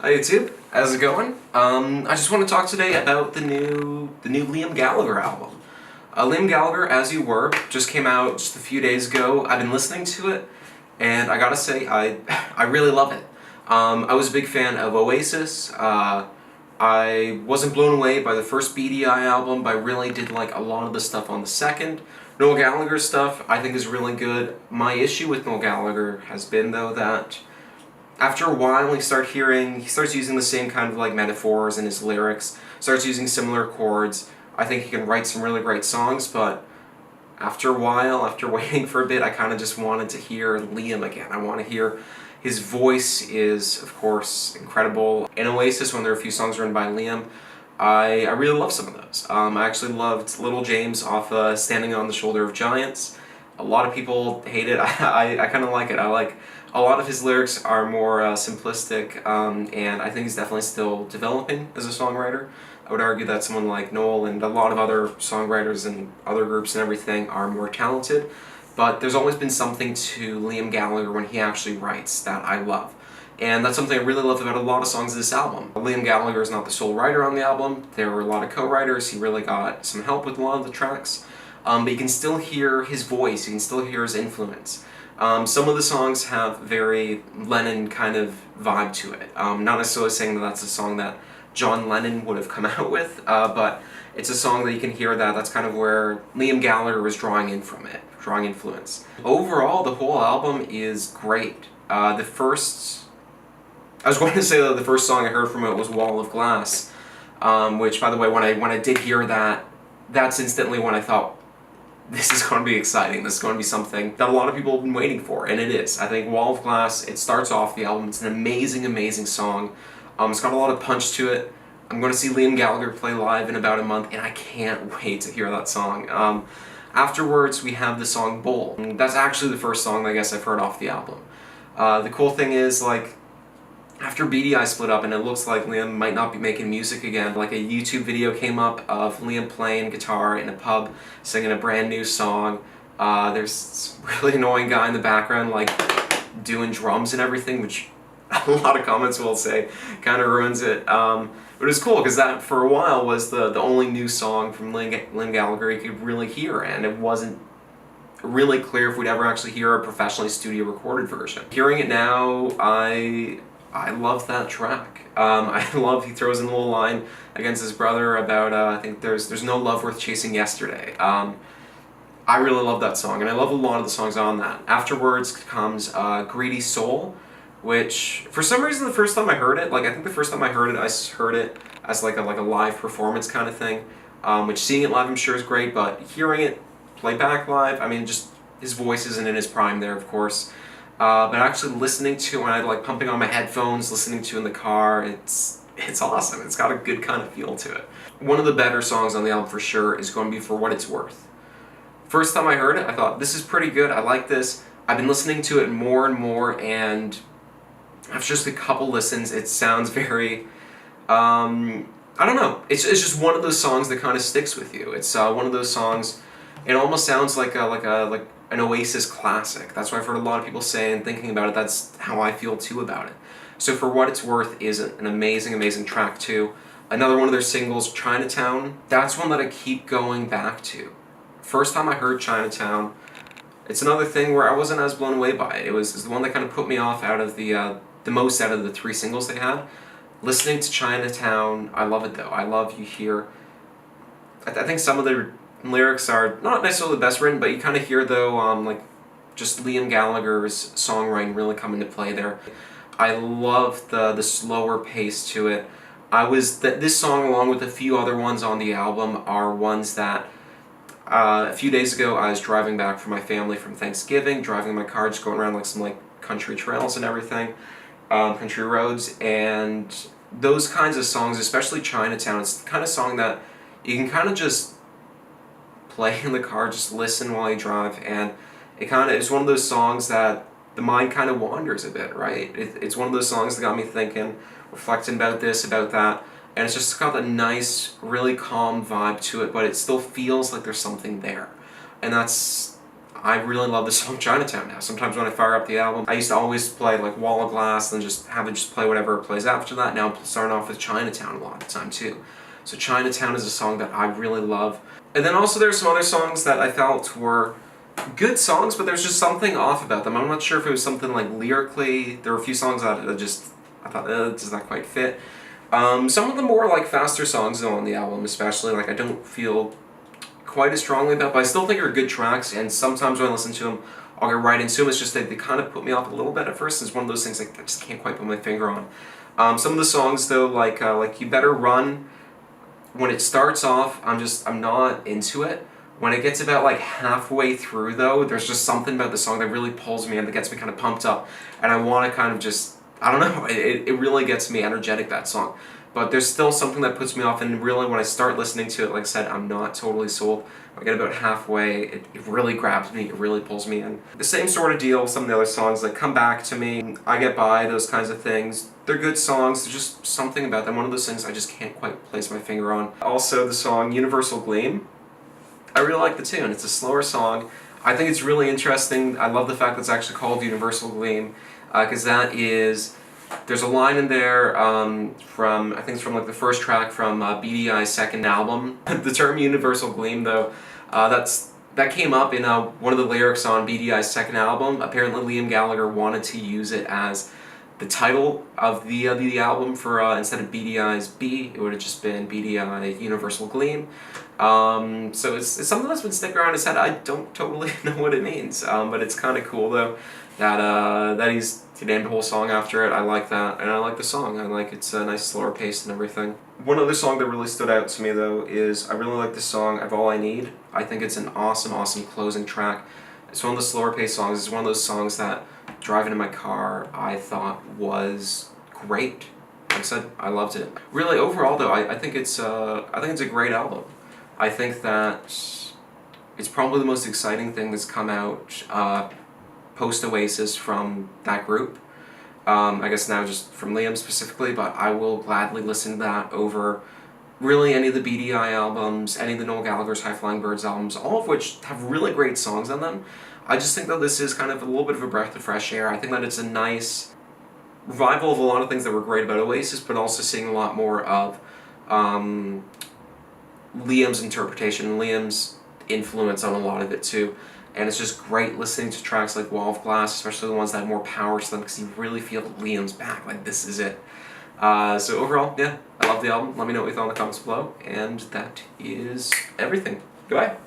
Hi YouTube, how's it going? I just want to talk today about the new Liam Gallagher album. Liam Gallagher, As You Were, just came out just a few days ago. I've been listening to it, and I gotta say, I really love it. I was a big fan of Oasis. I wasn't blown away by the first BDI album, but I really did like a lot of the stuff on the second. Noel Gallagher stuff I think is really good. My issue with Noel Gallagher has been though that after a while he starts using the same kind of like metaphors in his lyrics, starts using similar chords. I think he can write some really great songs, but after a while, after waiting for a bit, I kind of just wanted to hear Liam again. I want to hear his voice is, of course, incredible. In Oasis, when there are a few songs written by Liam, I really love some of those. I actually loved Little James off Standing on the Shoulder of Giants. A lot of people hate it. I kind of like it. I like a lot of his lyrics are more simplistic, and I think he's definitely still developing as a songwriter. I would argue that someone like Noel and a lot of other songwriters and other groups and everything are more talented, but there's always been something to Liam Gallagher when he actually writes that I love. And that's something I really love about a lot of songs of this album. Liam Gallagher is not the sole writer on the album. There were a lot of co-writers. He really got some help with a lot of the tracks. But you can still hear his voice. You can still hear his influence. Some of the songs have very Lennon kind of vibe to it. Not necessarily saying that that's a song that John Lennon would have come out with, but it's a song that you can hear that's kind of where Liam Gallagher was drawing in from it, drawing influence. Overall, the whole album is great. I was going to say that the first song I heard from it was Wall of Glass, which, by the way, when I did hear that, that's instantly when I thought, this is going to be exciting. This is going to be something that a lot of people have been waiting for, and it is. I think Wall of Glass, it starts off the album. It's an amazing, amazing song. It's got a lot of punch to it. I'm going to see Liam Gallagher play live in about a month, and I can't wait to hear that song. Afterwards, we have the song Bull. That's actually the first song I guess I've heard off the album. The cool thing is, like, after BDI split up and it looks like Liam might not be making music again, like a YouTube video came up of Liam playing guitar in a pub, singing a brand new song. There's this really annoying guy in the background like doing drums and everything, which a lot of comments will say kind of ruins it. But it was cool because that for a while was the only new song from Liam Gallagher you could really hear, and it wasn't really clear if we'd ever actually hear a professionally studio recorded version. Hearing it now, I love that track. I love he throws in a little line against his brother about I think there's no love worth chasing yesterday. I really love that song, and I love a lot of the songs on that. Afterwards comes Greedy Soul, which for some reason the first time I heard it, I think the first time I heard it as like a live performance kind of thing. Which seeing it live I'm sure is great, but hearing it play back live, I mean, just his voice isn't in his prime there, of course. But actually listening to when I like pumping on my headphones, listening to in the car, it's awesome. It's got a good kind of feel to it. One of the better songs on the album for sure is going to be For What It's Worth. First time I heard it, I thought, this is pretty good, I like this. I've been listening to it more and more, and after just a couple listens, it sounds very, I don't know. It's just one of those songs that kind of sticks with you. It's one of those songs, it almost sounds like an Oasis classic. That's what I've heard a lot of people say, and thinking about it, that's how I feel too about it. So For What It's Worth is an amazing, amazing track too. Another one of their singles, Chinatown, that's one that I keep going back to. First time I heard Chinatown, it's another thing where I wasn't as blown away by it. It was the one that kind of put me off out of the most out of the three singles they had. Listening to Chinatown, I love it though. I love you hear, I think some of the lyrics are not necessarily the best written, but you kind of hear though, like just Liam Gallagher's songwriting really come into play there. I love the slower pace to it. This song, along with a few other ones on the album, are ones that a few days ago I was driving back from my family from Thanksgiving, driving in my car, just going around like some country trails and everything, country roads, and those kinds of songs, especially Chinatown, it's the kind of song that you can kind of just play in the car, just listen while you drive, and it's one of those songs that the mind kind of wanders a bit, right? It's one of those songs that got me thinking, reflecting about this, about that, and it's just got a nice, really calm vibe to it, but it still feels like there's something there. And I really love the song Chinatown now. Sometimes when I fire up the album, I used to always play like Wall of Glass and just have it just play whatever it plays after that. Now I'm starting off with Chinatown a lot of the time too. So Chinatown is a song that I really love. And then also there's some other songs that I felt were good songs, but there's just something off about them. I'm not sure if it was something like lyrically. There were a few songs that I thought, does not quite fit. Some of the more like faster songs though on the album, especially, like I don't feel quite as strongly about, but I still think are good tracks, and sometimes when I listen to them, I'll get right into them. It's just that they kind of put me off a little bit at first. It's one of those things like I just can't quite put my finger on. Some of the songs though, like You Better Run, when it starts off, I'm not into it. When it gets about like halfway through though, there's just something about the song that really pulls me in, that gets me kind of pumped up, and I want to kind of just, I don't know, it really gets me energetic, that song. But there's still something that puts me off, and really when I start listening to it, like I said, I'm not totally sold. When I get about halfway, it really grabs me, it really pulls me in. The same sort of deal with some of the other songs, like Come Back to Me, I Get By, those kinds of things. They're good songs, there's just something about them. One of those things I just can't quite place my finger on. Also the song Universal Gleam, I really like the tune. It's a slower song. I think it's really interesting. I love the fact that it's actually called Universal Gleam, because there's a line in there from, I think it's from like the first track from BDI's second album. The term Universal Gleam though, that came up in one of the lyrics on BDI's second album. Apparently Liam Gallagher wanted to use it as the title of the album for, instead of BDI's B, it would have just been BDI Universal Gleam. So it's something that's been sticking around his head. I don't totally know what it means, but it's kind of cool though that he named a whole song after it. I like that, and I like the song. I like it's a nice slower pace and everything. One other song that really stood out to me though is I really like the song I've All I Need. I think it's an awesome closing track. It's one of the slower paced songs. It's one of those songs that driving in my car I thought was great. Like I said, I loved it. Really, overall though, I think it's a great album. I think that it's probably the most exciting thing that's come out post Oasis from that group. I guess now just from Liam specifically, but I will gladly listen to that over really any of the BDI albums, any of the Noel Gallagher's High Flying Birds albums, all of which have really great songs on them. I just think that this is kind of a little bit of a breath of fresh air. I think that it's a nice revival of a lot of things that were great about Oasis, but also seeing a lot more of Liam's interpretation, Liam's influence on a lot of it too. And it's just great listening to tracks like Wall of Glass, especially the ones that have more power to them, because you really feel that Liam's back, like this is it. So overall, yeah, I love the album. Let me know what you thought in the comments below, and that is everything. Goodbye.